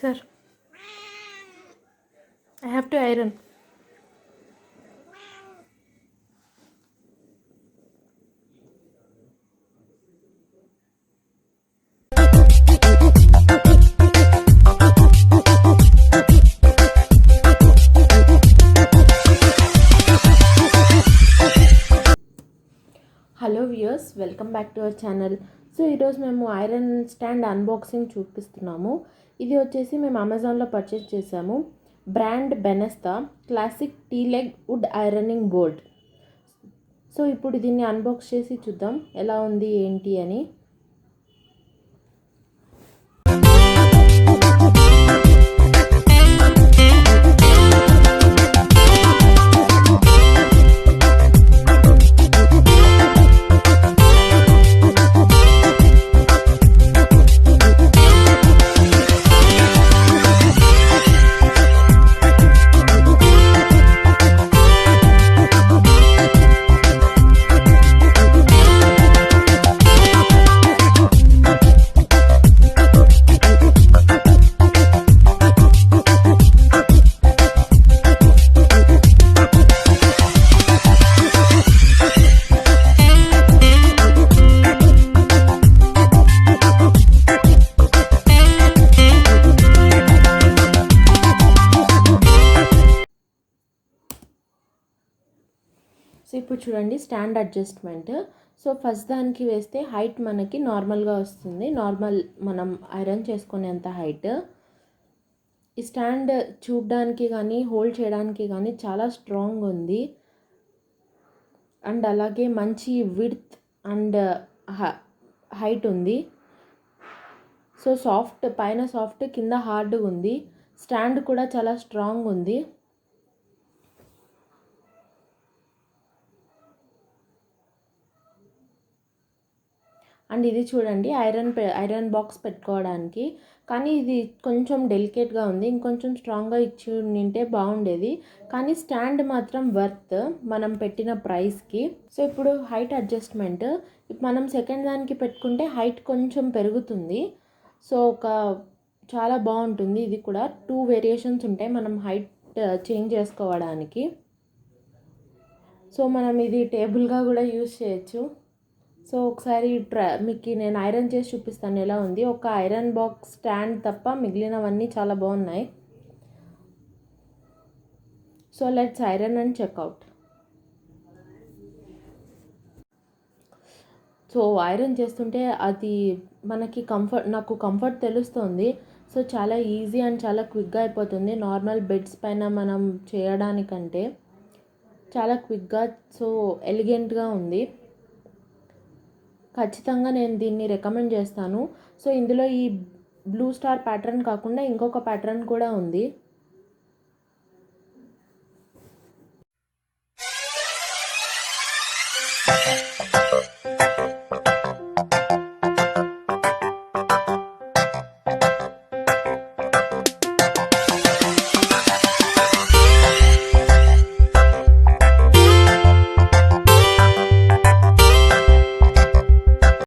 Sir, I have to iron. Hello viewers, welcome back to our channel. So ఈరోజు మేము iron stand unboxing చూపిస్తున్నాము. ఇది వచ్చేసి మేము అమెజాన్లో పర్చేస్ చేసాము. Brand Benesta classic T leg wood ironing board. So ఇప్పుడు దీన్ని అన్బాక్స్ చేసి చూద్దాం ఎలా ఉంది ఏంటి అని. సో ఇప్పుడు చూడండి స్టాండ్ అడ్జస్ట్మెంట్. సో ఫస్ట్ దానికి వేస్తే హైట్ మనకి నార్మల్గా వస్తుంది, నార్మల్ మనం ఐరన్ చేసుకునేంత హైట్. ఈ స్టాండ్ చూడడానికి కానీ హోల్డ్ చేయడానికి కానీ చాలా స్ట్రాంగ్ ఉంది, అండ్ అలాగే మంచి విడ్త్ అండ్ హైట్ ఉంది. సో సాఫ్ట్, పైన సాఫ్ట్ కింద హార్డ్ ఉంది. స్టాండ్ కూడా చాలా స్ట్రాంగ్ ఉంది. అండ్ ఇది చూడండి ఐరన్ బాక్స్ పెట్టుకోవడానికి, కానీ ఇది కొంచెం డెలికేట్గా ఉంది. ఇంకొంచెం స్ట్రాంగ్గా ఇచ్చి ఉంటే బాగుండేది, కానీ స్టాండ్ మాత్రం వర్త్ మనం పెట్టిన ప్రైస్కి. సో ఇప్పుడు హైట్ అడ్జస్ట్మెంట్, మనం సెకండ్ దానికి పెట్టుకుంటే హైట్ కొంచెం పెరుగుతుంది. సో చాలా బాగుంటుంది. ఇది కూడా 2 వేరియేషన్స్ ఉంటాయి మనం హైట్ చేంజ్ చేసుకోవడానికి. సో మనం ఇది టేబుల్గా కూడా యూజ్ చేయొచ్చు. సో ఒకసారి మీకు నేను ఐరన్ చేసి చూపిస్తాను ఎలా ఉంది. ఒక ఐరన్ బాక్స్ స్టాండ్ తప్ప మిగిలినవన్నీ చాలా బాగున్నాయి. So let's iron and checkout. So iron చేస్తుంటే అది మనకి నాకు కంఫర్ట్ తెలుస్తుంది. సో చాలా ఈజీ అండ్ చాలా క్విక్గా అయిపోతుంది. నార్మల్ బెడ్స్ పైన మనం చేయడానికంటే చాలా క్విక్గా, సో ఎలిగెంట్గా ఉంది. ఖచ్చితంగా నేను దీన్ని రికమెండ్ చేస్తాను. సో ఇందులో ఈ బ్లూ స్టార్ ప్యాటర్న్ కాకుండా ఇంకొక ప్యాటర్న్ కూడా ఉంది.